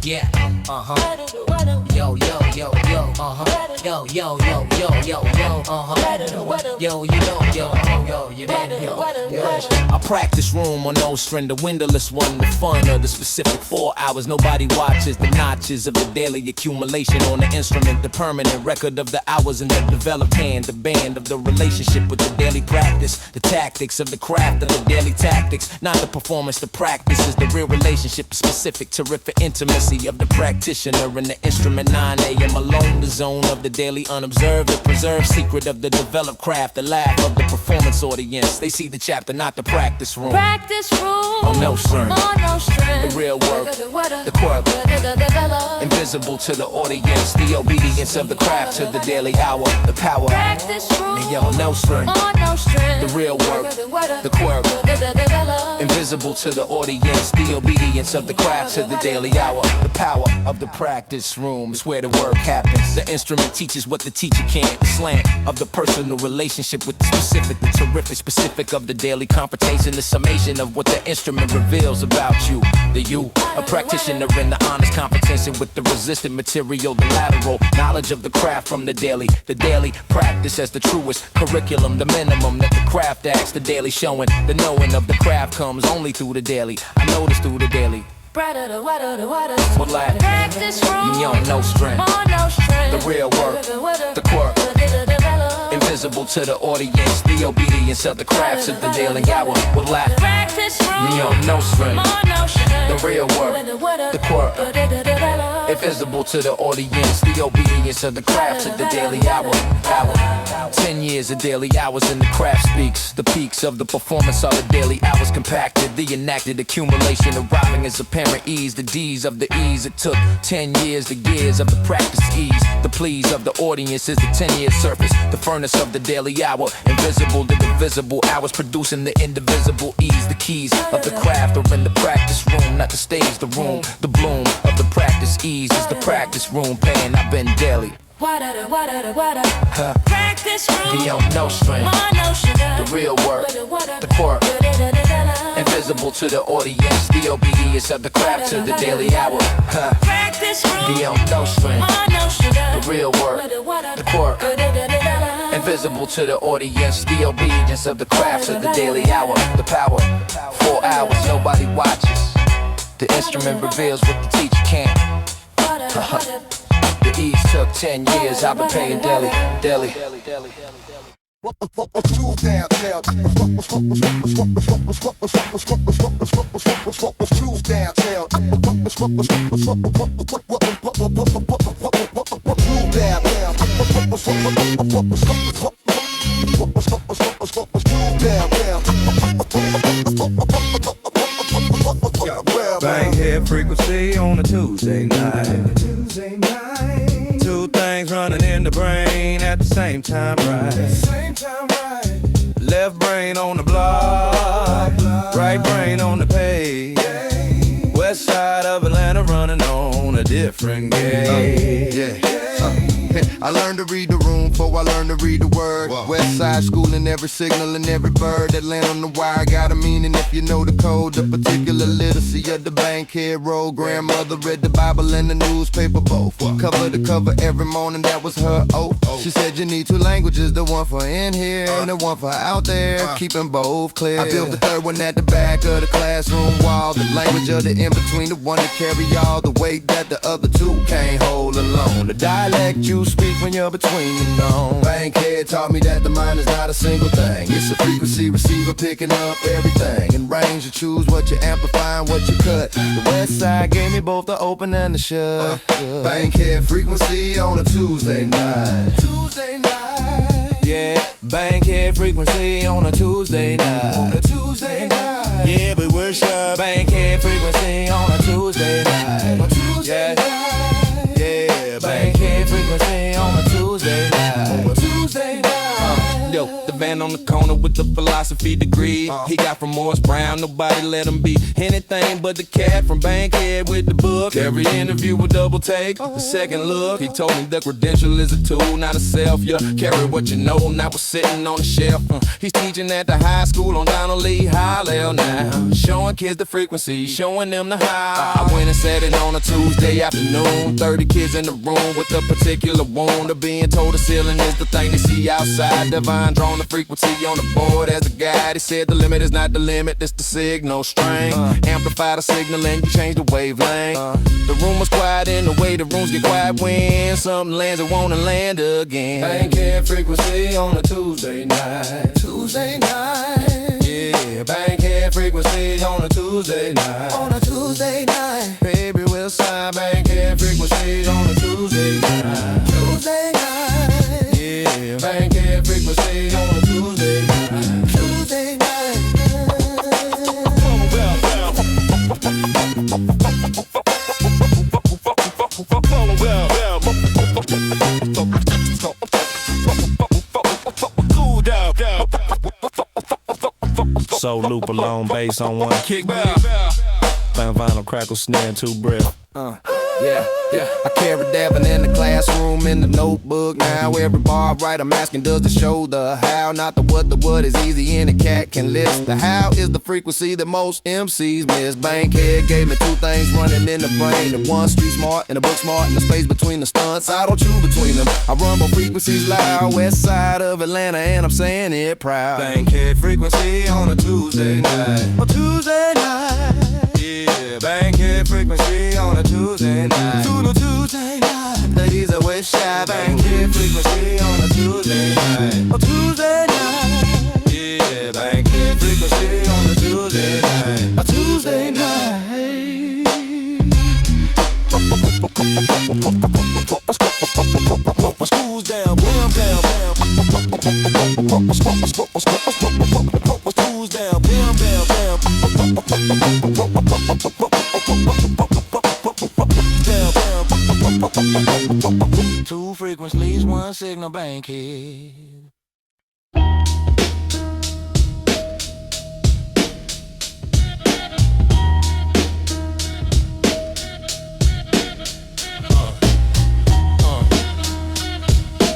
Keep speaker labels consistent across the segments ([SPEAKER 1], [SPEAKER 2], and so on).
[SPEAKER 1] Yeah, yo, yo, yo, yo, yo, yo, yo, yo, yo, yo, yo, you know, yo, you know. I practice room on no string, the windowless one, the fun of the specific 4 hours. Nobody watches the notches of the daily accumulation on the instrument, the permanent record of the hours in the developed hand, the band of the relationship with the daily practice, the tactics of the craft of the daily tactics, not the performance, the practice is the real relationship, the specific, terrific intimacy of the practitioner and the instrument. 9 a.m. alone, the zone of the daily unobserved, the preserved secret of the developed craft, the laugh of the performance audience. They see the chapter, not the practice room.
[SPEAKER 2] Practice room
[SPEAKER 1] On no string.
[SPEAKER 2] On no string.
[SPEAKER 1] The real work, the quirk, invisible to the audience, the obedience of the craft to the daily hour, the power.
[SPEAKER 2] Practice room
[SPEAKER 1] And yo, no string.
[SPEAKER 2] On no string.
[SPEAKER 1] The real work, the quirk, invisible to the audience, the obedience of the craft to the daily hour, the power of the practice room is where the work happens. The instrument teaches what the teacher can't. The slant of the personal relationship with the specific, the terrific specific of the daily confrontation, the summation of what the instrument reveals about you. The you, a practitioner in the honest competition with the resistant material, the lateral knowledge of the craft from the daily practice as the truest curriculum, the minimum that the craft acts, the daily showing, the knowing of the craft comes only through the daily. I know this through the daily. What like?
[SPEAKER 2] Practice room
[SPEAKER 1] You on no string.
[SPEAKER 2] On no string.
[SPEAKER 1] The real work, the quirk, invisible to the audience, the obedience of the craft to the daily hour. What like?
[SPEAKER 2] Practice room
[SPEAKER 1] You on no string.
[SPEAKER 2] On no string.
[SPEAKER 1] The real work, the quirk, invisible to the audience, the obedience of the craft to the daily hour. 10 years of daily hours in the craft speaks. The peaks of the performance are the daily hours compacted, the enacted accumulation arriving as apparent ease, the D's of the ease. It took 10 years, the gears of the practice ease. The pleas of the audience is the 10-year surface, the furnace of the daily hour, invisible to the visible hours producing the indivisible ease. The keys of the craft are in the practice room, not the stage, the room. The bloom of the practice ease is the practice room pain. I've been daily.
[SPEAKER 2] Practice room
[SPEAKER 1] He on no string.
[SPEAKER 2] On no string.
[SPEAKER 1] The real work, the quirk, invisible to the audience, the obedience of the craft to the daily hour.
[SPEAKER 2] Practice room
[SPEAKER 1] He on no string.
[SPEAKER 2] On no string.
[SPEAKER 1] The real work, the quirk, invisible to the audience, the obedience of the craft to the daily hour, the power. 4 hours, nobody watches. The instrument reveals what the teacher can't. The ease took 10 years, I've been paying daily.
[SPEAKER 3] Bankhead frequency on a Tuesday night. Two things running in the brain at the same time, right? Left brain on the block, right brain on the page. West side of Atlanta running on a different game.
[SPEAKER 4] I learned to read the room before I learned to read the word. West side schooling, every signal and every bird that land on the wire got a meaning if you know the code. The particular literacy of the bankhead road. Grandmother read the Bible and the newspaper both. Cover to cover every morning, that was her oath. She said you need 2 languages, the one for in here and the one for out there, keeping both clear. I built the third one at the back of the classroom wall. The language of the in-between, the one that carry all the weight that the other 2 can't hold alone. The dialect you speak when you're between the known. Bankhead taught me that the mind is not a single thing. It's a frequency receiver picking up everything. In range to choose what you amplify and what you cut. The west side gave me both the open and the shut. Bankhead frequency on a Tuesday night.
[SPEAKER 3] Yeah, Bankhead frequency on a Tuesday night. Yeah, but we're sure Bankhead frequency on a Tuesday night. Yeah, Bankhead frequency on a Tuesday night.
[SPEAKER 1] Yo, the
[SPEAKER 3] van on the corner with the philosophy degree. He got from Morris Brown, nobody let him be anything but the cat from Bankhead with the book. Every interview a double take, a second look. He told me the credential is a tool, not a self. You carry what you know, not what's sitting on the shelf. He's teaching at the high school on Donald Lee High now, showing kids the frequency, showing them the how. I went and said it on a Tuesday afternoon. 30 kids in the room with a particular wound of being told the ceiling is the thing they see outside. Divine drawn the frequency on the board as a guide. He said the limit is not the limit, it's the signal strength. Amplify the signal and you change the wavelength. The room was quiet in the way the rooms get quiet when something lands that wanna land again. Bankhead frequency on a Tuesday night. Tuesday night. Yeah, Bankhead frequency on a Tuesday night. On a Tuesday night. Baby, we'll sign Bankhead frequency on a Tuesday night. Tuesday night. Yeah, Bankhead frequency on a Tuesday night. Tuesday night.
[SPEAKER 5] Soul loop alone, bass on one kick back. Fan vinyl crackle snare and two breath.
[SPEAKER 3] Yeah. I carry dabbing in the classroom, in the notebook. Now every bar I write, I'm asking, does the show the how? Not the what. The what is easy and a cat can list. The how is the frequency that most MCs miss. Bankhead gave me two things running in the brain. And one street smart and a book smart, and the space between the stunts, I don't chew between them. I run my frequencies loud, west side of Atlanta, and I'm saying it proud.
[SPEAKER 5] Bankhead frequency on a Tuesday night.
[SPEAKER 3] On Tuesday night.
[SPEAKER 5] Yeah, Bankhead frequency on a Tuesday night.
[SPEAKER 3] Tuesday night. Ladies are west side.
[SPEAKER 5] Bankhead frequency on a Tuesday night.
[SPEAKER 3] On Tuesday night.
[SPEAKER 5] Yeah, Bankhead frequency on a Tuesday night.
[SPEAKER 3] A Tuesday night.
[SPEAKER 5] Schools down, bam, bam, bam. Schools down, bam, bam, bam. Two frequencies, one signal, Bankhead.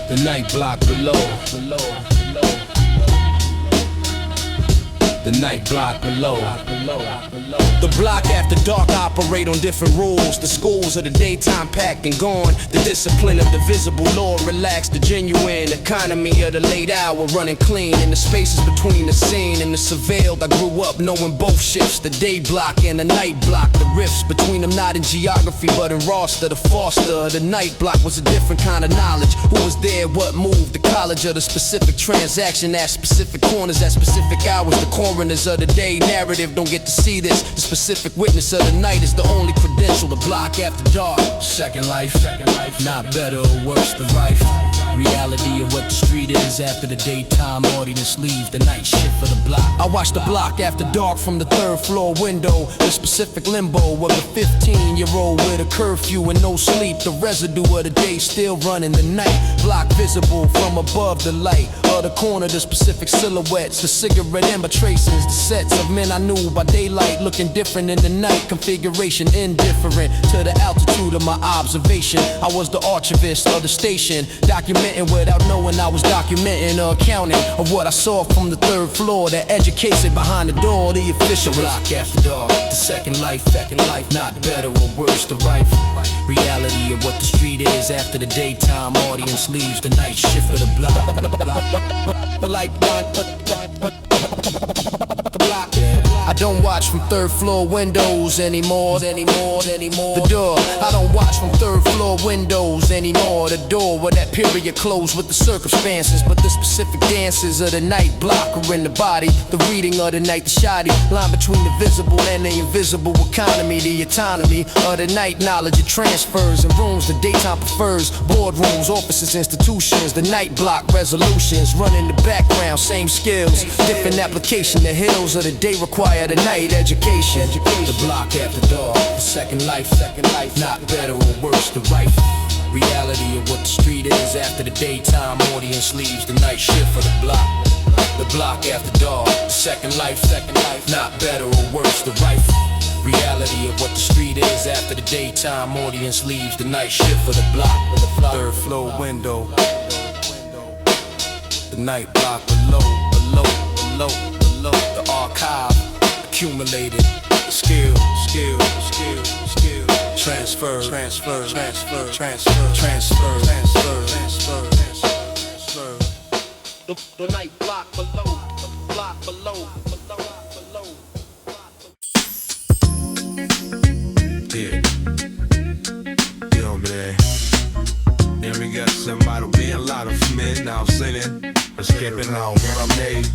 [SPEAKER 1] The night block below. The night block below. The block after dark operate on different rules. The schools of the daytime packed and gone. The discipline of the visible law relaxed. The genuine economy of the late hour running clean. In the spaces between the scene and the surveilled, I grew up knowing both shifts. The day block and the night block. The rifts between them not in geography but in roster. The foster, the night block was a different kind of knowledge. Who was there, what moved, the college of the specific transaction at specific corners at specific hours. The coroners of the day narrative don't get to see this. The specific witness of the night is the only credential. The block after dark. Second life, not better or worse, the life. Reality of what the street is after the daytime audience leaves. The night shift for the block. I watch the block after dark from the third floor window. The specific limbo of a 15-year-old with a curfew and no sleep. The residue of the day still running the night. Block visible from above the light of the corner. The specific silhouettes, the cigarette ember traces, the sets of men I knew by daylight looking different in the night. Configuration indifferent to the altitude of my observation. I was the archivist of the station, documenting without knowing I was documenting or accounting of what I saw from the third floor. The education behind the door, the official block after dark. The second life, not better or worse, the life. Reality of what the street is after the daytime audience leaves. The night shift for the block. I don't watch from third floor windows anymore. The door, I don't watch from third floor windows anymore. The door where that period closed with the circumstances, but the specific dances of the night block are in the body. The reading of the night, the shoddy line between the visible and the invisible economy. The autonomy of the night knowledge, it transfers in rooms the daytime prefers. Boardrooms, offices, institutions. The night block resolutions run in the background, same skills, different application. The hills of the day require the night education. The block after dark, the second life, not better or worse, the right. Reality of what the street is after the daytime audience leaves. The night shift for the block. The block after dark, second life, not better or worse, the rifle. Reality of what the street is after the daytime audience leaves. The night shift for the block.
[SPEAKER 3] Third floor window. The night block below.
[SPEAKER 1] The archive accumulated. Skill. Transfer. The night block below.
[SPEAKER 3] Yeah. You over there. Then we got somebody being a lot of men now singing. Skipping on what I made.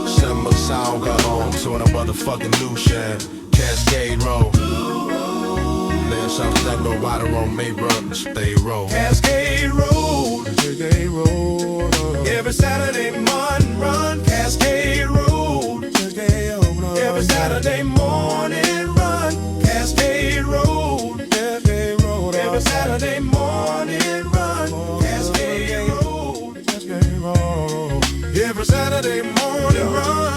[SPEAKER 3] Summer sound got on to a motherfucking Lucian. Cascade Road. Let something that go water on me, bro. Stay roll. Cascade Road. Every Saturday morning run. Cascade Road. Every Saturday morning run. Cascade Road. Every Saturday morning run. Cascade Road. Every Saturday morning run.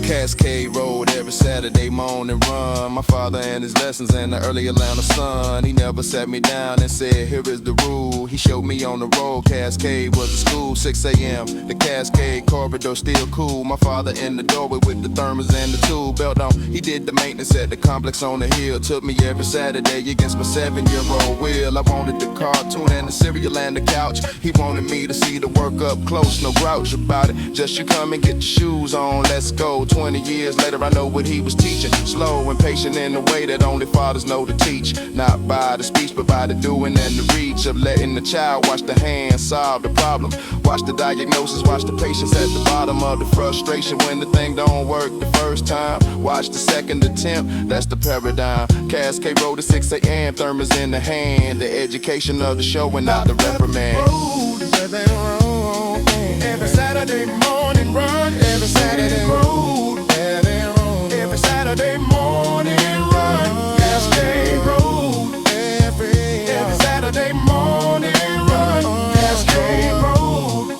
[SPEAKER 3] Cascade Road, every Saturday morning run. My father and his lessons in the early Atlanta sun. He never sat me down and said, here is the rule. He showed me on the road, Cascade was the school, 6 a.m. The Cascade corridor still cool. My father in the doorway with the thermos and the tool belt on. He did the maintenance at the complex on the hill. Took me every Saturday against my 7-year-old will. I wanted the cartoon and the cereal and the couch. He wanted me to see the work up close, no grouch about it. Just you come and get your shoes on, let's go. 20 years later, I know what he was teaching. Slow and patient in the way that only fathers know to teach. Not by the speech, but by the doing and the reach of letting the child watch the hands solve the problem. Watch the diagnosis, watch the patience at the bottom of the frustration when the thing don't work the first time. Watch the second attempt, that's the paradigm. Cascade Road at 6 a.m., thermos in the hand. The education of the show and not the reprimand. Every Saturday morning run, every Saturday road. Every Saturday morning run, Cascade Road. Every Saturday morning run, Cascade Road.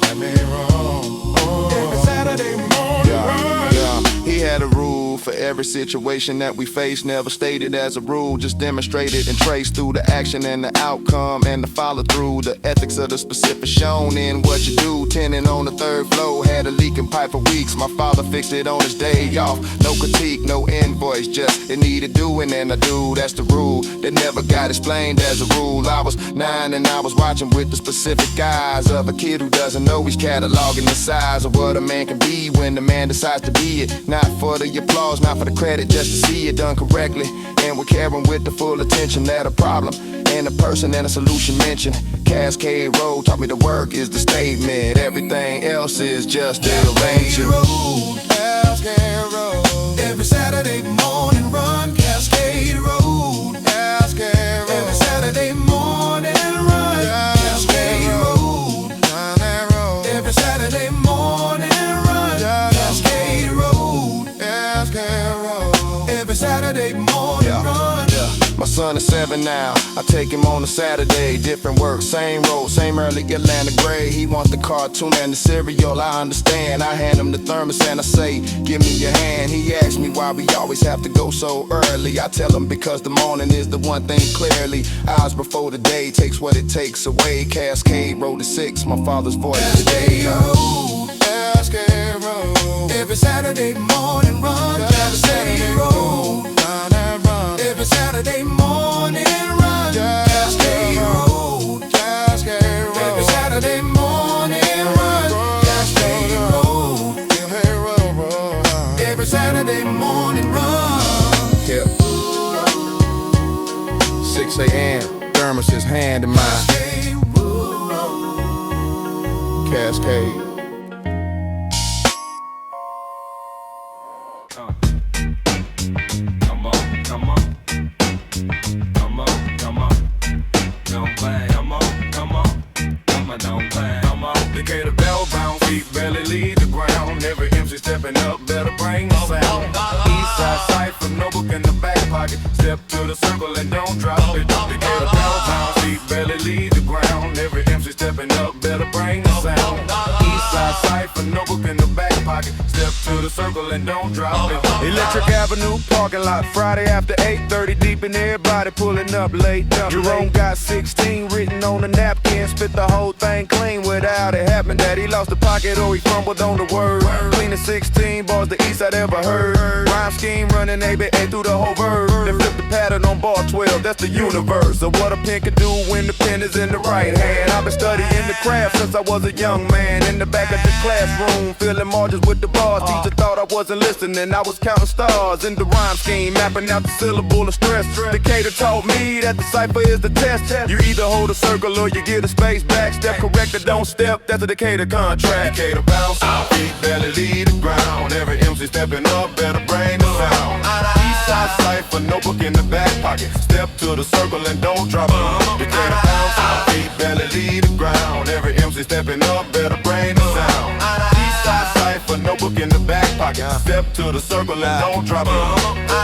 [SPEAKER 3] Every Saturday morning run. He had a rule for every situation that we face. Never stated as a rule, just demonstrated and traced through the action and the outcome and the follow through. The ethics of the specific shown in what you do. Tenant on the third floor, had a leaking pipe for weeks. My father fixed it on his day off. No critique, no invoice, just it needed doing and I do. That's the rule that never got explained as a rule. I was 9 and I was watching with the specific eyes of a kid who doesn't know he's cataloging the size of what a man can be when the man decides to be it. Not for the applause, not for the credit, just to see it done correctly. And we're caring with the full attention that a problem and a person and a solution mentioned. Cascade Road taught me the work is the statement. Everything else is just the arrangement. Cascade Road. Every Saturday morning run, Cascade Road. Cascade Road. Every Saturday morning run, Cascade Road. Every Saturday morning run, Cascade Road. Cascade Road. Every Saturday morning run. My son is 7 now, I take him on a Saturday. Different work, same road, same early Atlanta gray. He wants the cartoon and the cereal, I understand. I hand him the thermos and I say, give me your hand. He asks me why we always have to go so early. I tell him because the morning is the one thing clearly. Hours before the day takes what it takes away. Cascade Road to 6, my father's voice today. Cascade Road. Every Saturday morning run, Cascade Road. Every Saturday morning run, Cascade Road. Every Saturday morning run, Cascade Road. Every Saturday morning run. Yep. 6 a.m. Thermos is hand in mine. Cascade. Stepping up, better bring the sound. Eastside cypher, notebook in the back pocket. Step to the circle and don't drop it. The get a bell pound, feet barely leave the ground. Every MC stepping up, better bring the sound. Eastside Eastside cipher, no book in the back pocket. Step to the circle and don't drop it. Electric Avenue parking lot, Friday after 8:30, deep in everybody pulling up late. Jerome got 16 written on the napkin, spit the whole thing clean without it happening. That he lost the pocket or he fumbled on the word. Clean as 16 bars the east I'd ever heard. Rhyme scheme running ABA through the whole verb. Then flip the pattern on bar 12, that's the universe of what a pen can do when the pen is in the right hand. I've been studying the craft since I was a young man. In the back of the classroom, filling margins with the bars. Teacher thought I wasn't listening, I was counting stars in the rhyme scheme, mapping out the syllable of stress. Decatur taught me that the cipher is the test. You either hold a circle or you get a space back. Step correct or don't step, that's a Decatur contract. Decatur bounce, feet barely leave the ground. Every MC stepping up, better bring the sound. Eastside cipher, notebook in the back pocket. Step to the circle and don't drop it. Decatur bounce, feet barely leave the ground. Every MC stepping up, better bring the sound. Eastside cipher, notebook in the back pocket. Step to the circle and don't drop it.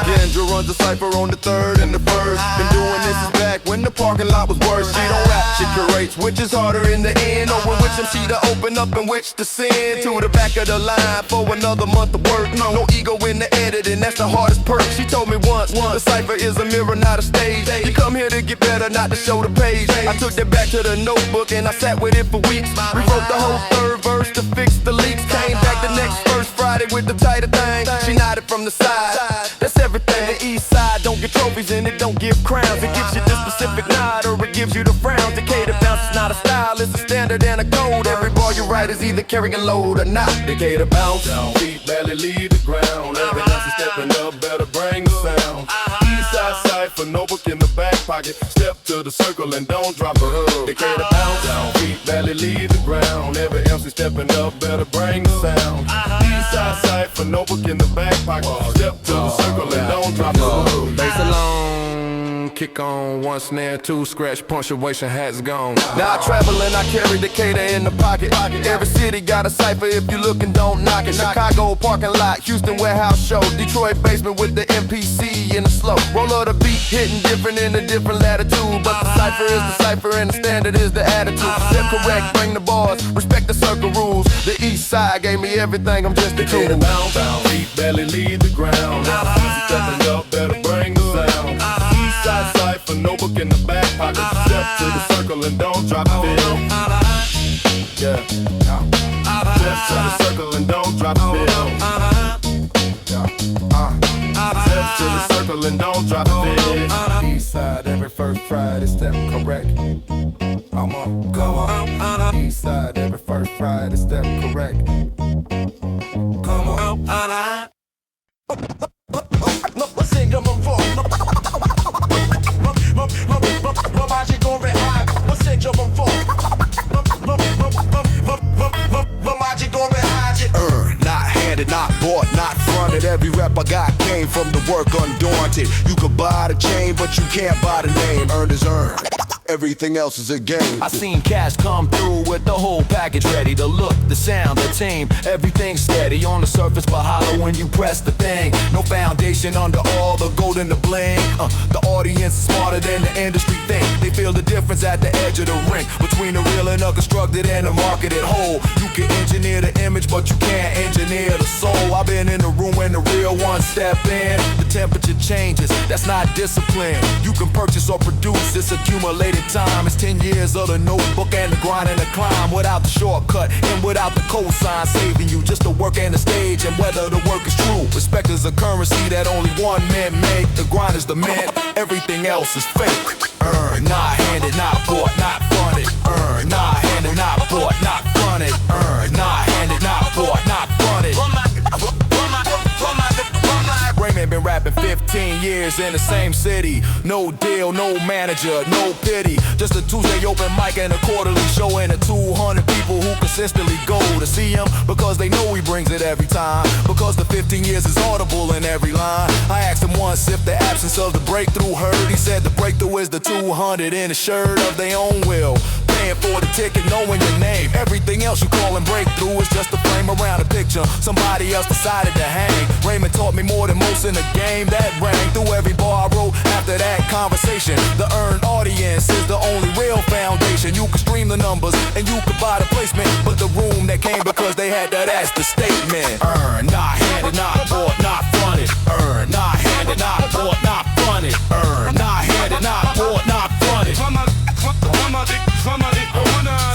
[SPEAKER 3] Kendra runs the cipher on the third and the first. Been doing this is back when the parking lot was worse. She don't rap, she curates, which is harder in the end. Knowing which MC to open up and which to send to the back of the line for another month of work. No ego in the editing, that's the hardest perk. She told me once, the cipher is a mirror, not a stage. You come here to get better, not to show the page. I took that back to the notebook and I sat with it for weeks. Rewrote the whole third verse to fix the leaks. Came back the next first Friday with the tighter thing. She nodded from the side. That's everything. The east side don't get trophies and it don't give crowns. It gives you the specific nod or it gives you the frowns. Decatur bounce is not a style, it's a standard and a code. Every bar you write is either carrying a load or not. Decatur bounce, feet barely leave the ground. Every dancer stepping up, better bring the sound. Eastside cipher, notebook in the back pocket. Step to the circle and don't drop it. Decatur bounce, feet barely leave the ground. Every MC stepping up, better bring the sound. Eastside cipher, notebook in the back pocket. Step to the circle and don't drop it. Bass alone, kick on, one snare, two scratch, punctuation hat's gone. Now I travel and I carry Decatur in the pocket. Every city got a cipher, if you lookin', don't knock it. Chicago parking lot, Houston warehouse show, Detroit basement with the MPC in the slow. Roll of the beat, hitting different in a different latitude. But the cipher is the cipher and the standard is the attitude. Step correct, bring the bars, respect the circle rules. The east side gave me everything, I'm just a tool. Decatur bounce, feet barely leave the ground. Easy stepping up, better bring the sound. Eastside cipher, notebook in the back pocket. Step to the circle and don't drop it. Yeah. Step to the circle and don't drop it. Step to the circle and don't drop it. Eastside every first Friday, step correct. Come on, go on. Eastside every first Friday, step correct. Come on. Sing them for magic over high. Sing them for magic over high. Not handed, not bought, not fronted. Every rep I got came from the work undaunted. You could buy the chain, but you can't buy the name. Earned is earned. Everything else is a game.
[SPEAKER 1] I seen cash come through with the whole package ready. The look, the sound, the team, everything steady on the surface, but hollow when you press the thing. No foundation under all the gold and the bling. The audience is smarter than the industry think. They feel the difference at the edge of the ring between the real and the constructed and the marketed whole. You can engineer the image, but you can't engineer the soul. I've been in the room when the real ones step in. The temperature changes, that's not discipline. You can purchase or produce, it's accumulated time. It's 10 years of the notebook and the grind and the climb. Without the shortcut and without the cosign, saving you just the work and the stage and whether the work is true. Respect is a currency that only one man make. The grind is the man, everything else is fake. Earn, not handed, not bought, not fronted. Earn, not handed, not bought, not fronted. Earn, not handed, not bought, not fronted. Raymond been rapping 15 years in the same city. No deal, no manager, no pity. Just a Tuesday open mic and a quarterly show, and the 200 people who consistently go to see him because they know he brings it every time. Because the 15 years is audible in every line. I asked him once if the absence of the breakthrough hurt. He said the breakthrough is the 200 in a shirt of their own will. Paying for the ticket, knowing your name. Everything else you callin' breakthrough is just a frame around a picture. Somebody else decided to hang. Raymond taught me more than most in the game. That rang through every bar I wrote after that conversation. The earned audience is the only real foundation. You can stream the numbers and you can buy the placement, but the room that came because they
[SPEAKER 3] that's the statement. Earn, not handed, not bought, not fronted. Earn, not handed, not bought, not fronted. Earn, not handed, not bought, not fronted.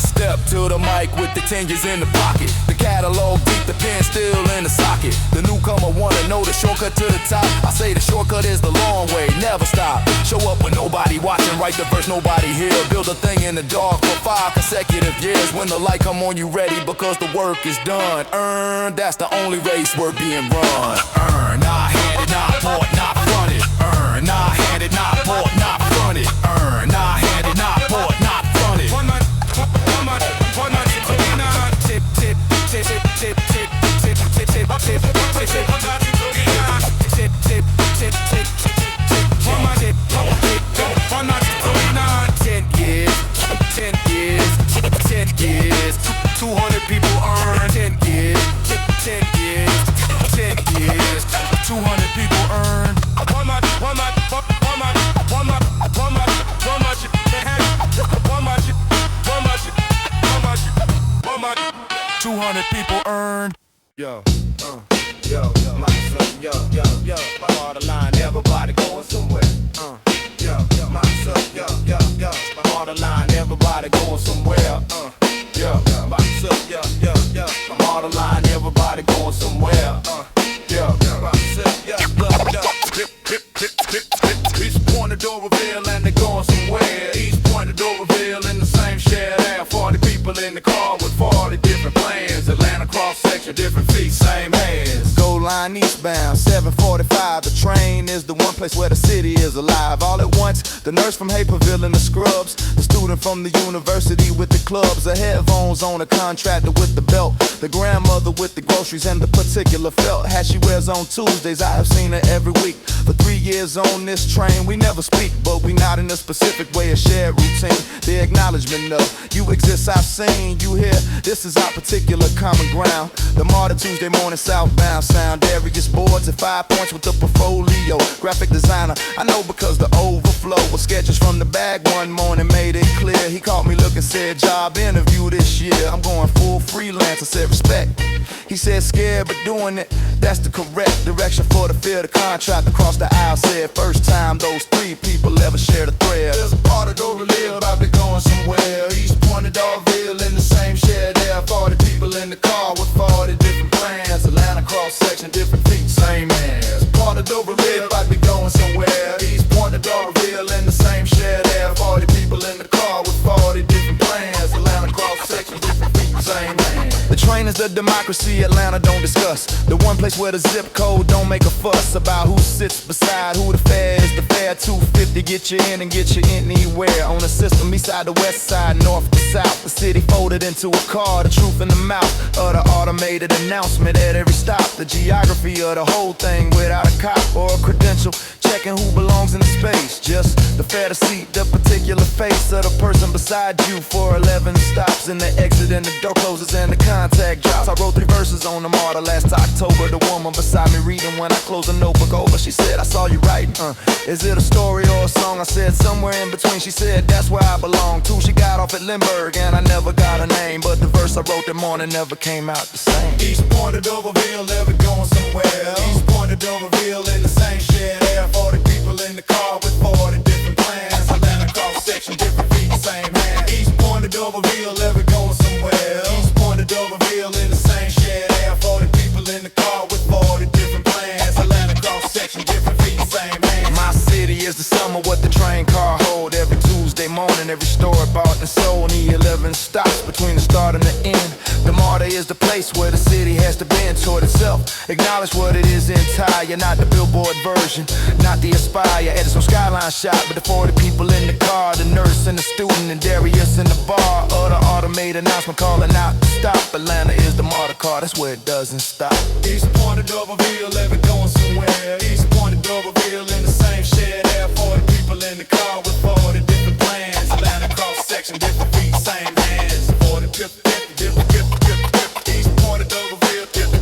[SPEAKER 3] Step to the mic with the 10 years in the pocket. The catalog deep, the pen still in the socket. The newcomer wanna know the shortcut to the top. I say the shortcut is the long way, never stop. Show up when nobody watching, write the verse, nobody here. Build a thing in the dark for 5 consecutive years. When the light come on, you ready because the work is done. Earn, that's the only race worth being run. Earn, not handed, not bought, not fronted. Earn, not handed, not bought, not fronted. Earn, not handed, not bought, not fronted. People earned. Yo, myself, yo, my heart line, everybody going somewhere. Yo, myself, yo, my heart line, everybody going somewhere. Yo, myself, yo, my heart line, everybody going somewhere. Yo, myself, yo. Each point the door reveal and they're going somewhere. Each point the door reveal in the same shared air. 40 people in the car with 40 different plans. Atlanta cross section, different feet, same hands. Gold line eastbound, 745. The train is the one place where the city is alive. All at once, the nurse from Haperville in the scrubs, the student from the university with the clubs, the headphones on, the contractor with the belt, the grandmother with the groceries and the particular felt hat she wears on Tuesdays. I have seen her every week. For 3 years on this train, we never speak, but we not in a specific way, a shared routine. The acknowledgement of you exist, I've seen you here. This is our particular common ground. The Martyr Tuesday morning southbound sound. Darius boards at 5 points with the portfolio. Graphic designer, I know because the overflow was sketches from the bag one morning made it clear. He called me looking, said job interview this year. I'm going full freelance, I said respect. He said scared but doing it, that's the correct direction for the field. The contract across the aisle said first time those 3 people ever shared a thread. There's a part of Doverville, I'll be going somewhere. East Point of Darville in the same shed there. 40 people in the car with 40 different plans. Atlanta cross section, different feet, same ass. Part of Doverville, I'll be going somewhere. East Point of Darville in the same shed there. 40 people in the car with 40 different plans. Atlanta cross section, different feet, same man. The train is the democracy Atlanta don't discuss. The one place where the zip code don't make a fuss about who sits beside who. The fare is the fare 250, get you in and get you anywhere. On the system, east side to west side, north to south. The city folded into a car, the truth in the mouth of the automated announcement at every stop. The geography of the whole thing without a cop or a credential. Checking who belongs in the space. Just the fare to seat, the particular face of the person beside you for 11 stops. And the exit and the door closes and the contact drops. I wrote 3 verses on the Martyr last October. The woman beside me reading when I closed the notebook over. She said, I saw you writing. Is it a story or a song? I said, somewhere in between. She said, that's where I belong to. She got off at Lindbergh and I never got her name. But the verse I wrote that morning never came out the same. East Point of Doverville, ever going somewhere. East Point of Doverville in the same shed air. 40 people in the car with 40 different plans. Atlanta cross section, different feet, same hand. East Point of Doverville, ever going somewhere. East Point of Doverville in the same shed air. 40 people in the car with 40 different plans. Atlanta cross section, different feet, same hand. My city is the summer, what the train car hold. Every Tuesday morning, every store bought and sold. The 11 stops between the start and the end. The Martyr is the place where the city has to bend toward itself. Acknowledge what it is entire, not the billboard version, not the Aspire. Edison Skyline shot, but the 40 people in the car, the nurse and the student and Darius in the bar. Or the automated announcement calling out to stop. Atlanta is the Martyr car, that's where it doesn't stop. East Point of Doverville, ever going somewhere. East Point of Doverville in the same shed air. 40 people in the car with 40 different plans. Atlanta cross section, different feet, same hands. 40 different, different. East Point of Doverville, different.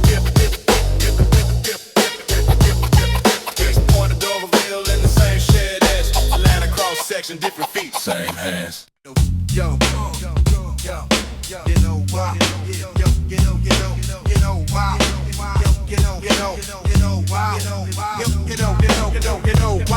[SPEAKER 3] East Point of Doverville in the same shed ass. Atlanta cross section, different feet, same hands. Yo, you know why? You know why, you know why, you know why, you know why,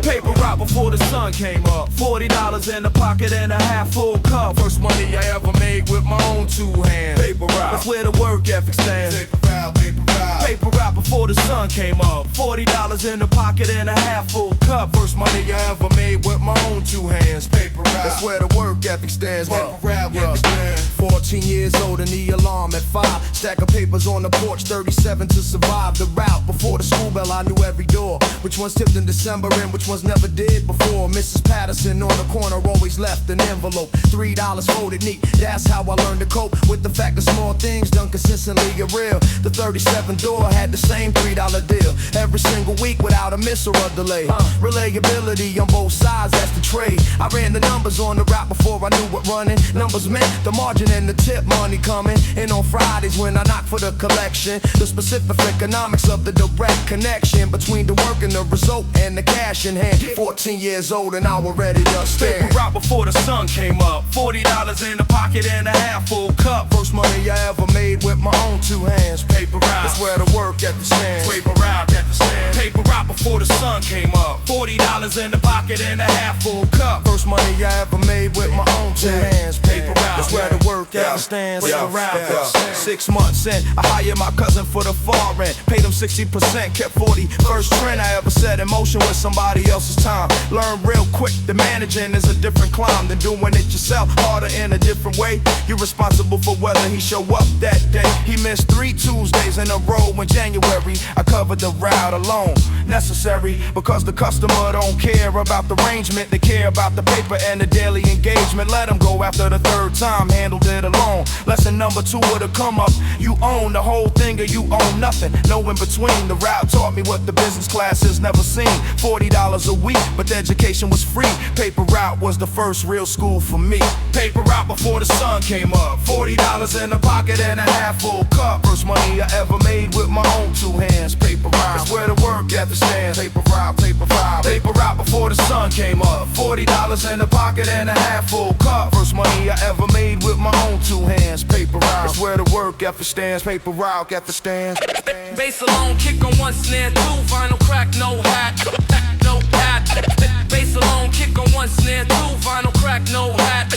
[SPEAKER 3] Paper route before the sun came up. $40 in the pocket and a half full cup. First money I ever made with my own two hands. Paper route, that's where the work ethic stands. Paper route before the sun came up. $40 in the pocket and a half full cup. First money I ever made with my own two hands. Paper route, that's where the work ethic stands. Paper route, 14 years old and the alarm at 5. Stack of papers on the porch, 37 to survive the route. Before the school bell I knew every door. Which ones tipped in December and which ones never did before. Mrs. Patterson on the corner always left an envelope. $3 folded neat, that's how I learned to cope with the fact that small things done consistently are real. The 37 door had the same $3 deal every single week without a miss or a delay. Reliability on both sides, that's the trade. I ran the numbers on the route before I knew what running numbers meant. The margin and the tip money coming in on Fridays when I knock for the collection. The specific economics of the direct connection between the work and the result and the cash in hand. 14 years old and I already done spent. Paper route before the sun came up. $40 in the pocket and a half full cup. First money I ever made with my own two hands. Paper route, that's where the work at the stand. Paper route at the stand. Paper route before the sun came up. $40 in the pocket and a half full cup. First money I ever made with my own two hands. Paper route, that's where the work at the stand. Paper route, 6 months in, I hired my cousin for the far end. Paid him 60%, kept 40. First trend I ever set in motion with somebody else's time. Learn real quick that managing is a different climb than doing it yourself, harder in a different way. You're responsible for whether he show up that day. He missed 3 Tuesdays in a row in January. I covered the route alone, necessary because the customer don't care about the arrangement. They care about the paper and the daily engagement. Let them go after the 3rd time, handled it alone. Lesson number 2 of the come up. You own the whole thing or you own nothing. No in between. The route taught me what the business class has never seen. $40 a week, but the education was free. Paper route was the first real school for me. Paper route before the sun came up. $40 in the pocket and a half full cup. First money I ever made with my own two hands. Paper route, that's where the work ethic stands. Paper route, paper route. Paper route before the sun came up. $40 in the pocket and a half full cup. First money I ever made with my own two hands. Paper route, that's where the work ethic stands. Paper route ethic stands.
[SPEAKER 1] Bass alone, kick on 1 snare, 2 vinyl crack, no hat, no hat. Bass alone, kick on 1 snare, 2 vinyl crack, no hat,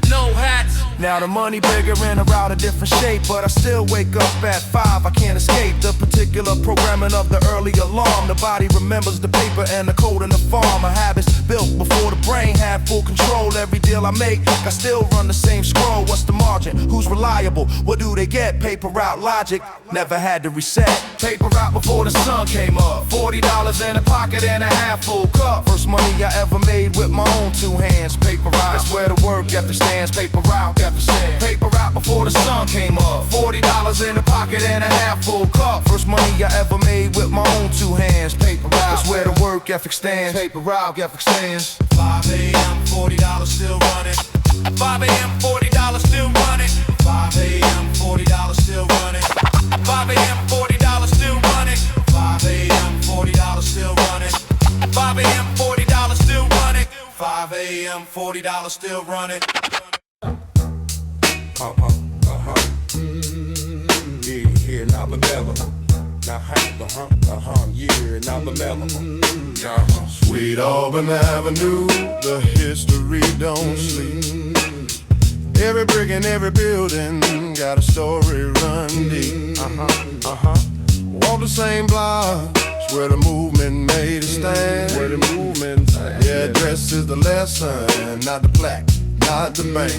[SPEAKER 1] no hats.
[SPEAKER 3] Now the money bigger and a route a different shape, but I still wake up at 5, I can't escape the particular programming of the early alarm. The body remembers the paper and the code in the farm. A habits built before the brain had full control. Every deal I make, I still run the same scroll. What's the margin? Who's reliable? What do they get? Paper route logic, never had to reset. Paper route before the sun came up. $40 in the pocket and a half full cup. First money I ever made with my own two hands. Paper route, that's where the work ethic stands. Paper route ethic stands. Paper route before the sun came up. $40 in the pocket and a half full cup. First money I ever made with my own two hands. Paper route, that's where the work ethic stands. Paper route ethic stands.
[SPEAKER 6] 5 a.m., $40 still running.
[SPEAKER 1] 5 a.m., $40 still running.
[SPEAKER 6] 5 a.m., $40 still running.
[SPEAKER 1] 5 a.m., $40 still running.
[SPEAKER 6] 5 a.m., $40 still running.
[SPEAKER 1] 5 a.m., $40 still running.
[SPEAKER 6] 5 a.m., $40 still running.
[SPEAKER 3] Yeah, now remember. Yeah, now remember.
[SPEAKER 4] Sweet Auburn Avenue, the history don't sleep. Every brick and every building got a story run deep. Walk the same blocks where the movement made a stand.
[SPEAKER 3] Where the movement,
[SPEAKER 4] Yeah, dress is the lesson, not the plaque, not the bank.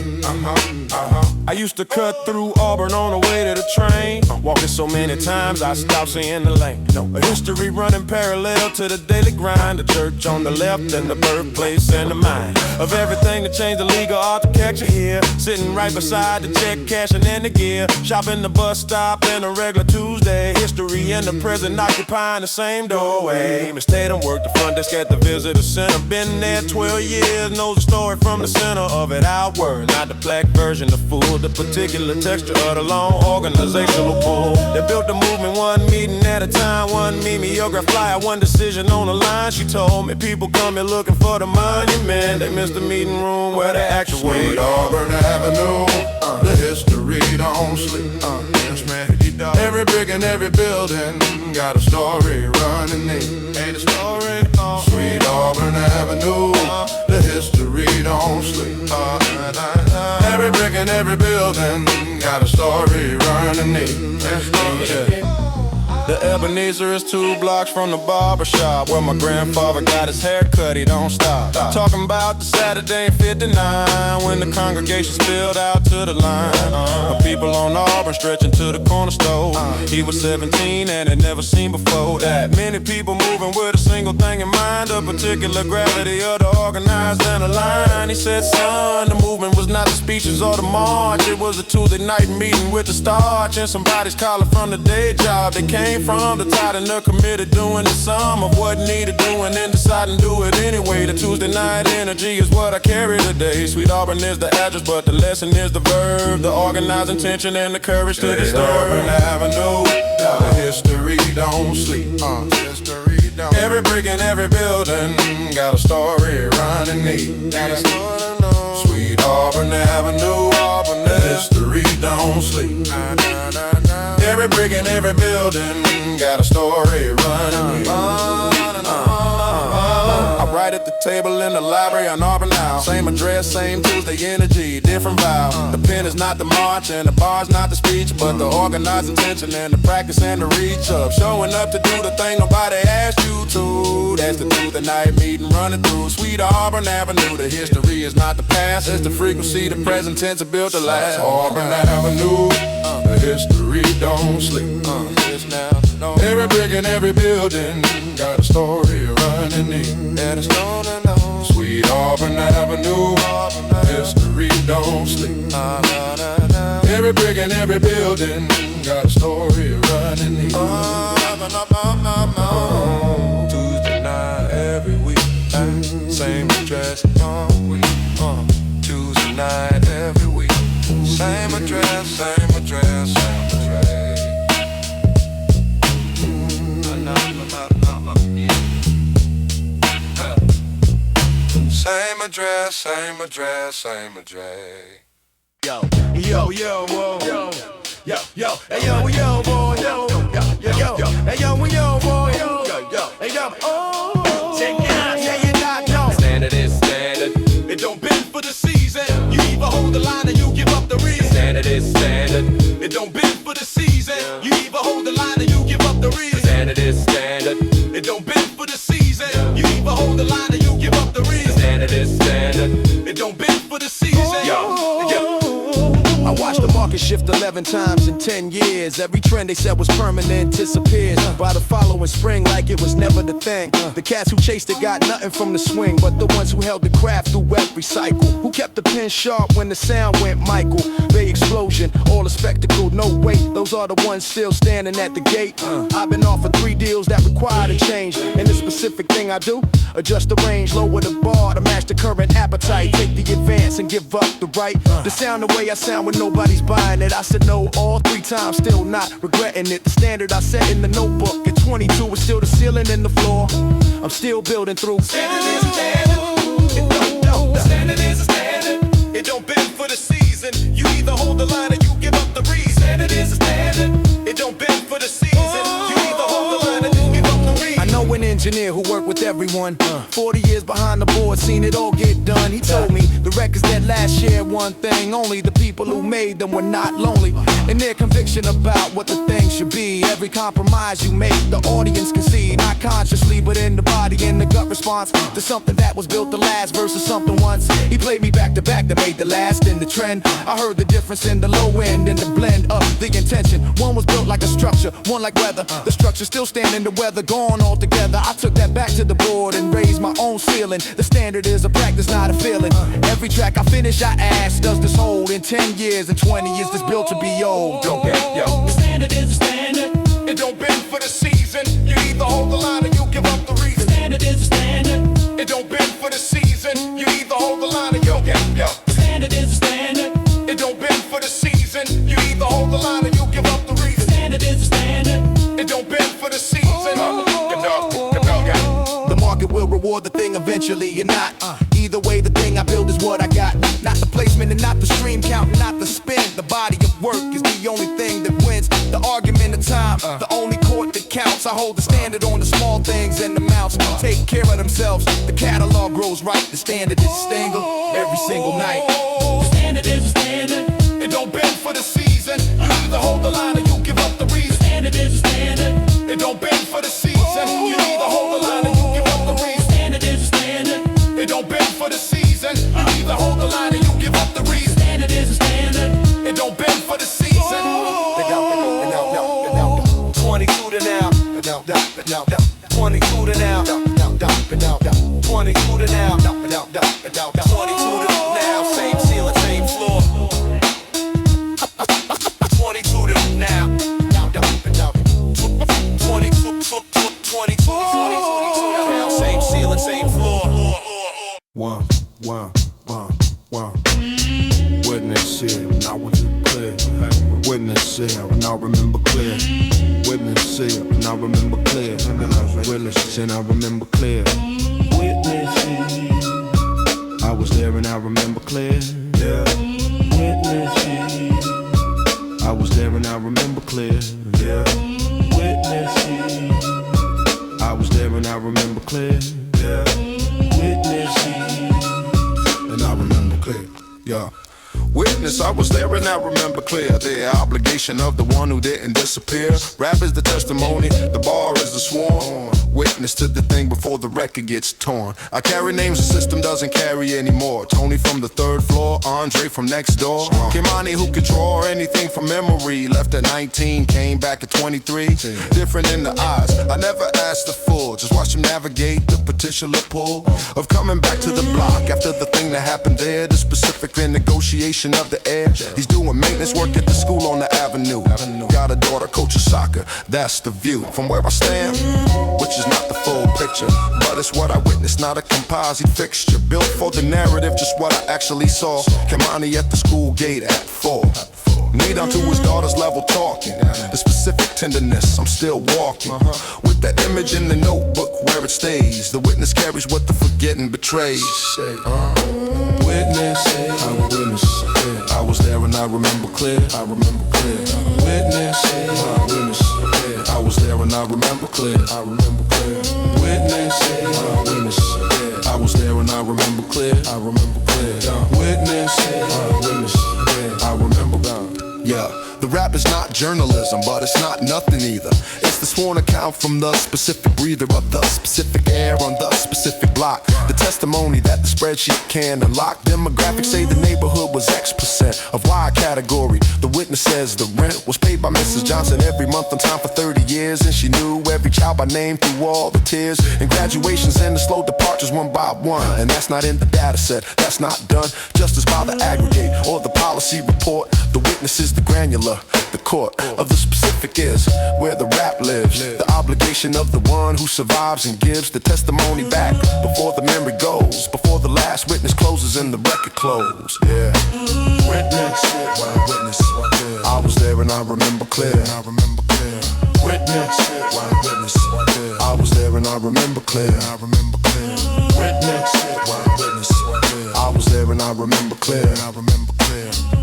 [SPEAKER 5] I used to cut through Auburn on the way to the train. Walking so many times I stopped seeing the lane. A history running parallel to the daily grind. The church on the left and the birthplace and the mind of everything that changed the legal architecture here. Sitting right beside the check, cashing in the gear. Shopping the bus stop and a regular Tuesday. History and the present occupying the same doorway. Miss Tatum worked the front desk at the visitor center. Been there 12 years, knows the story from the center of it outward. Not the black version, the full, the particular texture of the long organizational pool. They built the movement one meeting at a time, one memeograph flyer, one decision on the line. She told me people come here looking for the monument. They missed the meeting room where the actual
[SPEAKER 6] Sweet Auburn Avenue, the history don't sleep. Yes, man. Every brick and every building got a story running in. Ain't a story? Sweet Auburn Avenue, the history don't sleep. Every brick and every building got a story running in.
[SPEAKER 5] The Ebenezer is 2 blocks from the barber shop where my grandfather got his hair cut, he don't stop. Talking about the Saturday in '59 when the congregation spilled out to the line. People on Auburn stretching to the corner store. He was 17 and had never seen before that many people moving with a single thing in mind, a particular gravity of the organized and aligned. He said, son, the movement was not the speeches or the march. It was a Tuesday night meeting with the starch and somebody's calling from the day job they came from, the tired and the committed, doing the sum of what needed doing and deciding to do it anyway. The Tuesday night energy is what I carry today. Sweet Auburn is the address, but the lesson is the verb, the organized intention and the courage to disturb.
[SPEAKER 6] Auburn Avenue, the history don't sleep. Every brick and every building got a story running neat. Sweet Auburn Avenue, the history don't sleep. Every brick and every building got a story running.
[SPEAKER 5] I write at the table in the library on Auburn now. Same address, same Tuesday energy, different vibe. The pen is not the march and the bar's not the speech, but the organized intention and the practice and the reach of showing up to do the thing nobody asked you to. That's the Tuesday night meeting running through Sweet Auburn Avenue. The history is not the past, it's the frequency, the present tense are built to last.
[SPEAKER 6] Auburn Avenue, the history don't sleep. Every brick and every building got a story running neat. Sweet Auburn Avenue, history don't sleep. Every brick and every building got a story running neat.
[SPEAKER 5] Tuesday night every week, same address, Tuesday night every week, same address, same address, same address. Same address, same address, same address.
[SPEAKER 6] Yo, yo, yo, whoa, yo, yo, yo, hey yo, yo, boy, yo, yo, yo, yo, hey yo, yo, boy, yo, yo, hey yo, oh, check it out, yeah, you not know.
[SPEAKER 5] Standard is standard.
[SPEAKER 6] It don't bend for the season. You either hold the line or you give up the reason.
[SPEAKER 5] Standard is standard.
[SPEAKER 6] It don't bend for the season. You either hold the line or you give up the reason.
[SPEAKER 5] Standard is standard.
[SPEAKER 6] It don't bend for the season. You either hold the line or you give up the reason.
[SPEAKER 5] Standard is standard.
[SPEAKER 6] It don't bend for the season. Yo.
[SPEAKER 3] I watched the market shift 11 times in 10 years. Every trend they said was permanent disappears by the following spring like it was never the thing. The cats who chased it got nothing from the swing, but the ones who held the craft through every cycle, who kept the pen sharp when the sound went Michael Bay explosion, all a spectacle, no wait. Those are the ones still standing at the gate. I've been offered 3 deals that required a change, and the specific thing I do, adjust the range, lower the bar to match the current appetite, take the advance and give up the right. The sound the way I sound when nobody's buying it. I said no all 3 times, still not regretting it. The standard I set in the notebook at 22 is still the ceiling and the floor. I'm still building through.
[SPEAKER 6] Standard is a standard. It don't. Standard is a standard. It don't bend for the season. You either hold the line or you give up the reason. Standard is a standard. It don't bend for the season. You either hold the line or you give up the reason.
[SPEAKER 3] I know an engineer who worked with everyone. 40 years behind the board, seen it all get done. He told me the records that last shared one thing. Only the people who made them were not lonely in their conviction about what the thing should be. Every compromise you make, the audience can see, not consciously, but in the body and the gut response to something that was built to last versus something once. He played me back to back that made the last in the trend. I heard the difference in the low end and the blend of the intention. One was built like a structure, one like weather. The structure still standing, the weather gone altogether. I took that back to the board and raised my own ceiling. The standard is a practice, not a feeling. Every track I finish, I ask, does this hold? In 10 years and 20 years, this built to be old.
[SPEAKER 6] Don't get, yo. The standard is a standard. It don't bend for the season. You either hold the line or you give up the reason. The standard is a standard. It don't bend for the season. You either hold the line or you get, yo. The standard is a standard. It don't bend for the season. You either hold the line or you give up the reason. The standard is a standard. It don't bend for the
[SPEAKER 7] eventually you're not. Either way, the thing I build is what I got. Not the placement and not the stream count, not the spin. The body of work is the only thing that wins. The argument of time, the only court that counts. I hold the standard on the small things and the amounts. Take care of themselves, the catalog grows right. The standard is stangled every single night.
[SPEAKER 2] The standard is a standard.
[SPEAKER 7] It don't bend for the season. You either hold the line or you give up the reason.
[SPEAKER 2] The standard is a standard.
[SPEAKER 7] It don't bend for the season. You either hold the line or you give up the reason.
[SPEAKER 2] The standard is a standard.
[SPEAKER 7] It don't bend for the season. You either hold the line or you give up the reason.
[SPEAKER 2] The standard is a standard.
[SPEAKER 7] It don't bend for the season.
[SPEAKER 3] 22 to now. 22 to now. 22 to now. 22 to now. Same ceiling, same floor. 22 to now. 22 now. Same ceiling, same floor.
[SPEAKER 6] One. Witness it, now was it clear. Witness it, now remember clear. Witness it, now remember clear. Witness it, I remember clear.
[SPEAKER 3] Witnessing.
[SPEAKER 6] I was there and I remember clear.
[SPEAKER 3] Yeah. Witnessing.
[SPEAKER 6] I was there and I remember clear.
[SPEAKER 3] Yeah. Witnessing.
[SPEAKER 6] I was there and I remember clear.
[SPEAKER 3] Yeah. Witnessing.
[SPEAKER 6] And I remember clear. Yeah. Witness, I was there and I remember clear. The obligation of the one who didn't disappear. Rap is the testimony, the bar is the sworn witness to the thing before the record gets torn. I carry names the system doesn't carry anymore. Tony from the 3rd floor, Andre from next door. Kimani who could draw anything from memory. Left at 19, came back at 23. Different in the eyes, I never asked the full. Just watch him navigate the particular pull of coming back to the block after the thing that happened there. The specific negotiation of the air. He's doing maintenance work at the school on the avenue. Got a daughter coaching soccer, that's the view from where I stand, which is not the full picture, but it's what I witnessed, not a composite fixture. Built for the narrative, just what I actually saw. Kamani at the school gate at 4. Knee down to his daughter's level talking. The specific tenderness, I'm still walking. With that image in the notebook where it stays. The witness carries what the forgetting betrays.
[SPEAKER 3] Witness it.
[SPEAKER 6] I was there and I remember clear.
[SPEAKER 3] Witness it.
[SPEAKER 6] I was there and I remember clear.
[SPEAKER 3] Witness it.
[SPEAKER 6] I was there and I remember clear.
[SPEAKER 3] Witness it.
[SPEAKER 6] I remember that. Yeah, the rap is not journalism, but it's not nothing either. It's the sworn account from the specific breather of the specific air on the specific block. The testimony that the spreadsheet can unlock. Demographics say the neighborhood was X% of Y category. The witness says the rent was paid by Mrs. Johnson every month on time for 30 years. And she knew every child by name through all the tears. And graduations and the slow departures one by one. And that's not in the data set, that's not done. Justice by the aggregate or the policy report. The witness is the granular, the court of the specific is where the rap lives. The obligation of the one who survives and gives the testimony back before the memory goes, before the last witness closes and the record closes. Yeah.
[SPEAKER 3] Witness it.
[SPEAKER 6] I was there and I remember clear.
[SPEAKER 3] Witness it.
[SPEAKER 6] I was there and I remember clear.
[SPEAKER 3] Witness it.
[SPEAKER 6] I was there and I remember clear.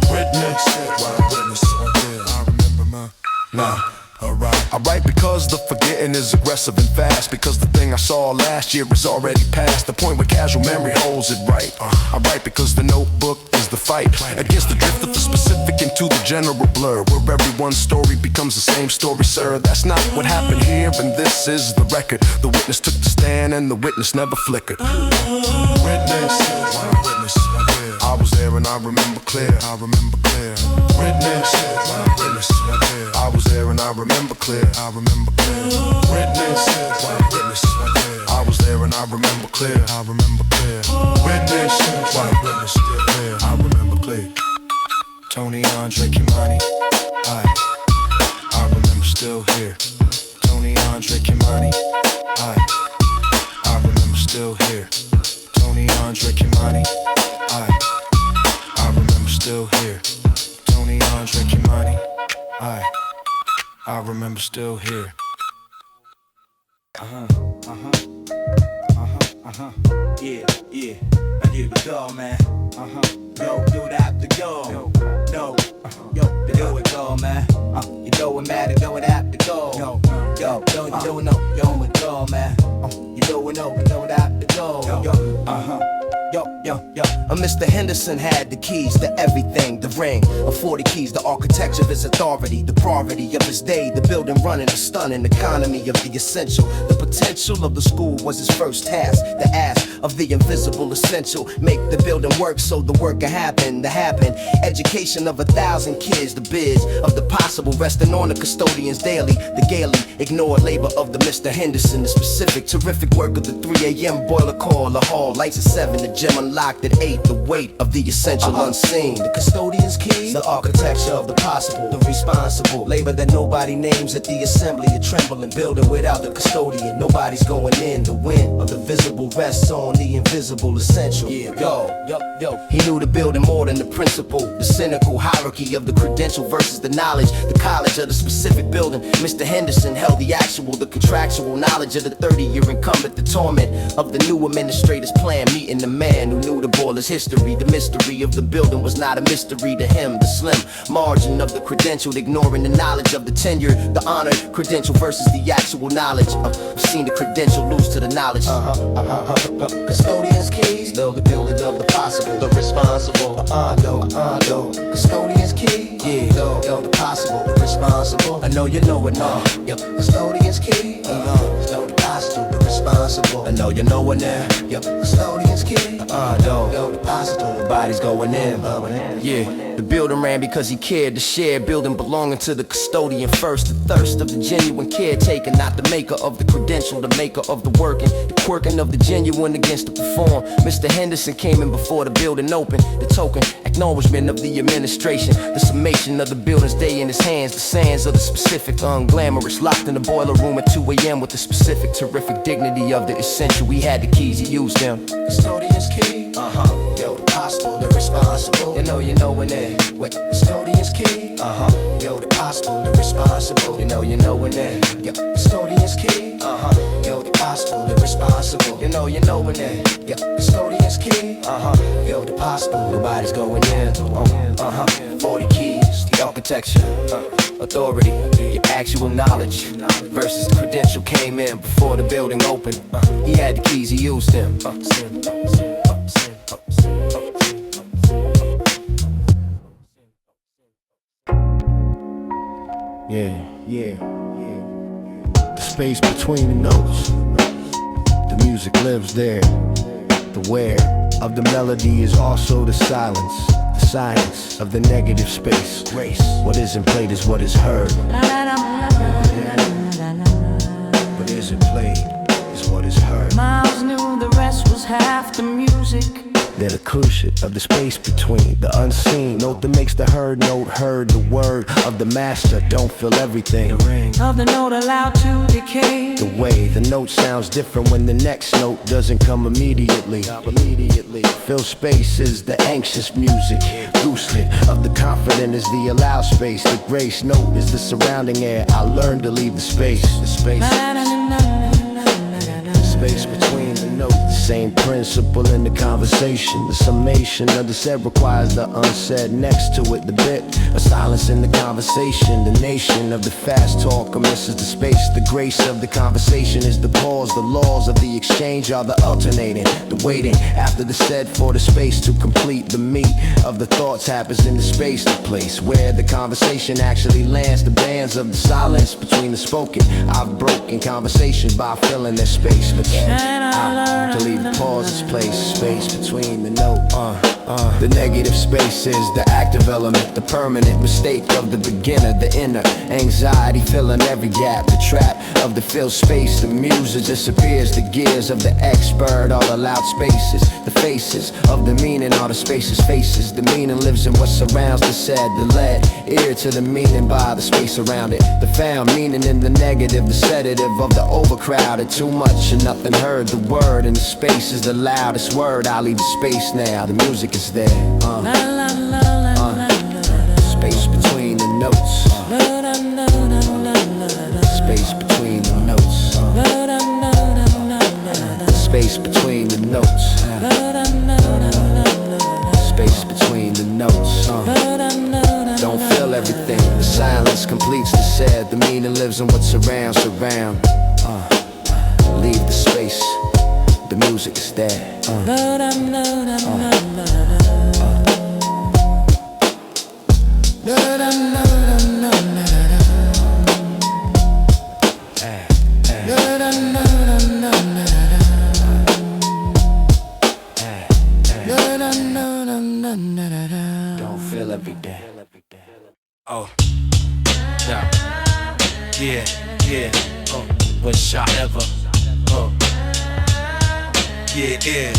[SPEAKER 3] Witness it.
[SPEAKER 6] Nah. I write because the forgetting is aggressive and fast. Because the thing I saw last year is already past the point where casual memory holds it right. I write because the notebook is the fight against the drift of the specific into the general blur, where everyone's story becomes the same story, sir. That's not what happened here, and this is the record. The witness took the stand and the witness never flickered.
[SPEAKER 3] Witness it.
[SPEAKER 6] I was there and I remember clear.
[SPEAKER 3] Witness it.
[SPEAKER 6] I was there and I remember clear.
[SPEAKER 3] Witness it.
[SPEAKER 6] I was there and I remember clear.
[SPEAKER 3] Witness it.
[SPEAKER 6] I remember clear.
[SPEAKER 3] Tony, Andre, Kimani. I remember still here. Tony, Andre, Kimani. I remember still here. Tony, Andre, Kimani. I remember still here. Tony, Andre, Kimani. I remember still here. Yeah, yeah, now here we go, man. Yo, do that to go. No, yo, to do it go, man. You know it matter, know it have to go. Yo, you do it, no, yo, it go, man. You do it, no, it have to go.
[SPEAKER 7] Yo, Mr. Henderson had the keys to everything, the ring of 40 keys, the architecture of his authority, the priority of his day, the building running, a stunning economy of the essential. The potential of the school was his first task, the ask of the invisible essential. Make the building work so the work can happen, education of 1,000 kids, the biz of the possible, resting on the custodians daily, the gaily ignored labor of the Mr. Henderson, the specific terrific work of the 3 a.m. boiler call, the hall, lights at 7, the gym unlocked at 8, the weight of the essential unseen, the custodian's keys, the architecture of the possible, the responsible labor that nobody names at the assembly, a trembling building without the custodian, nobody's going in, the wind of the visible rests on the invisible essential. Yo, he knew the building more than the principle, the cynical hierarchy of the credential versus the knowledge, the college of the specific building. Mr. Henderson held the actual, the contractual knowledge of the 30-year incumbent, the torment of the new administrator's plan, meeting the man who knew the boiler's history. The mystery of the building was not a mystery to him. The slim margin of the credentialed, ignoring the knowledge of the tenure, the honored credential versus the actual knowledge. I've seen the credential lose to the knowledge. Custodian's keys, though the building of the possible, the responsible. Custodian's key, yo, the possible, the responsible. I know you know it now. Yo, custodian's key, yo, the possible, the responsible. I know you know it now. Yo, custodian's key, yo, the possible. The body's going in. Yeah, the building ran because he cared. The shared building belonging to the custodian first. The thirst of the genuine caretaker, not the maker of the credential, the maker of the working, the quirking of the genuine against the perform. Mr. Henderson came in before the building opened. The token acknowledgement of the administration, the summation of the building's day in his hands, the sands of the specific, unglamorous, locked in the boiler room at 2 a.m. with the specific, terrific dignity of the essential. We had the keys, he used them. Custodian's key, yo, the possible, the responsible. You know when it. Wait, custodian's key, yo, the possible, the responsible. You know when it. Yo, custodian's key, yo, the possible, the responsible. You know when it. Yo, custodian's key, yo, the possible. Nobody's going in. 40 keys, the architecture, authority, your actual knowledge versus the credential came in before the building opened. He had the keys, he used them.
[SPEAKER 8] Yeah. The space between the notes, the music lives there. The where of the melody is also the silence. The silence of the negative space. Grace. What isn't played is what is heard. What isn't played is what is heard.
[SPEAKER 9] Miles knew the rest was half the music.
[SPEAKER 8] They're the cruciate of the space between the unseen note that makes the heard note heard. The word of the master don't feel everything. The ring
[SPEAKER 9] of the note allowed to decay.
[SPEAKER 8] The way the note sounds different when the next note doesn't come immediately. Fill space is the anxious music. Loosely of the confident is the allowed space. The grace note is the surrounding air. I learned to leave the space. The space between the notes. The same principle in the conversation. The summation of the said requires the unsaid next to it. The bit of silence in the conversation. The nation of the fast talker misses the space. The grace of the conversation is the pause. The laws of the exchange are the alternating. The waiting after the said for the space to complete. The meat of the thoughts happens in the space, the place where the conversation actually lands. The bands of the silence between the spoken. I've broken conversation by filling their space. But to leave the pauses place, space between the note. The negative space is the active element, the permanent mistake of the beginner, the inner anxiety filling every gap, the trap of the filled space. The music disappears, the gears of the expert, all allowed spaces. The faces of the meaning are the spaces, faces. The meaning lives in what surrounds the said, the lead ear to the meaning by the space around it. The found meaning in the negative, the sedative of the overcrowded. Too much and nothing heard, the word in the space is the loudest word. I leave the space now, the music is there. Space between the notes. Space between the notes. Space between that lives in what surrounds. Leave the space, the music is there. Don't feel every day.
[SPEAKER 1] Oh, yeah, best shot ever. Yeah.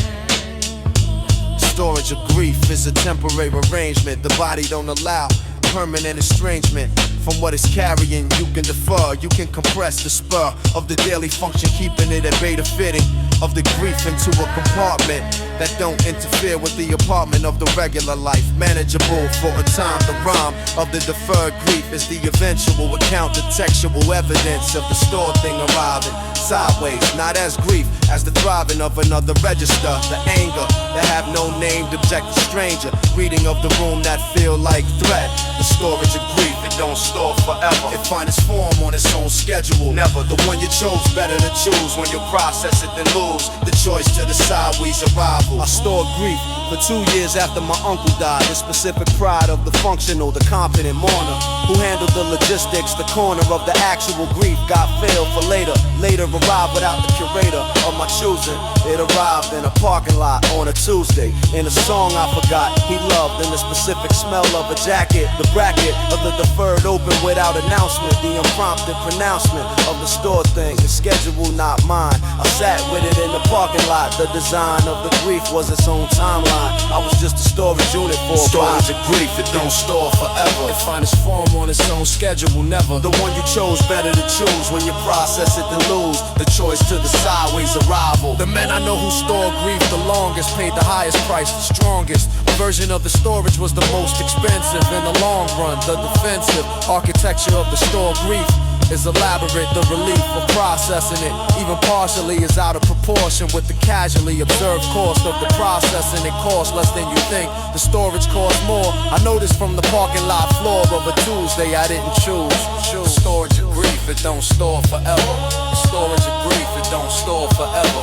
[SPEAKER 7] Storage of grief is a temporary arrangement. The body don't allow permanent estrangement from what it's carrying. You can defer, you can compress the spur of the daily function, keeping it at beta fitting of the grief into a compartment that don't interfere with the apartment of the regular life. Manageable for a time. The rhyme of the deferred grief is the eventual account, the textual evidence of the stored thing arriving sideways, not as grief as the thriving of another register. The anger that have no named objective stranger, reading of the room that feel like threat. The storage of grief, it don't store forever. It find its form on its own schedule. Never the one you chose, better to choose. When you process it, then lose the choice to the sideways arrival. I stored grief for 2 years after my uncle died. The specific pride of the functional, the competent mourner who handled the logistics, the corner of the actual grief got failed for later. Later arrived without the curator of my choosing. It arrived in a parking lot on a Tuesday. In a song I forgot he loved, in the specific smell of a jacket. The bracket of the deferred open without announcement. The unprompted pronouncement of the stored thing. The schedule not mine. I sat with it in the parking lot. The design of the grief was its own timeline. I was just a storage unit for a storage of grief. It don't store forever. It find its form on its own schedule. Never the one you chose, better to choose. When you process it, then lose the choice to the sideways arrival. The men I know who store grief the longest paid the highest price, the strongest. A version of the storage was the most expensive in the long run. The defensive architecture of the stored grief is elaborate. The relief of processing it, even partially, is out of proportion with the casually observed cost of the processing. It costs less than you think. The storage costs more. I noticed from the parking lot floor of a Tuesday I didn't choose. The storage of grief, it don't store forever. The storage of grief, it don't store forever.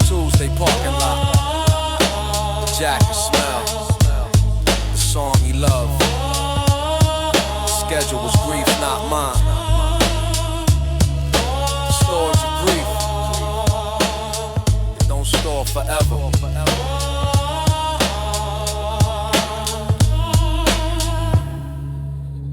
[SPEAKER 7] Tuesday parking lot. The Jack is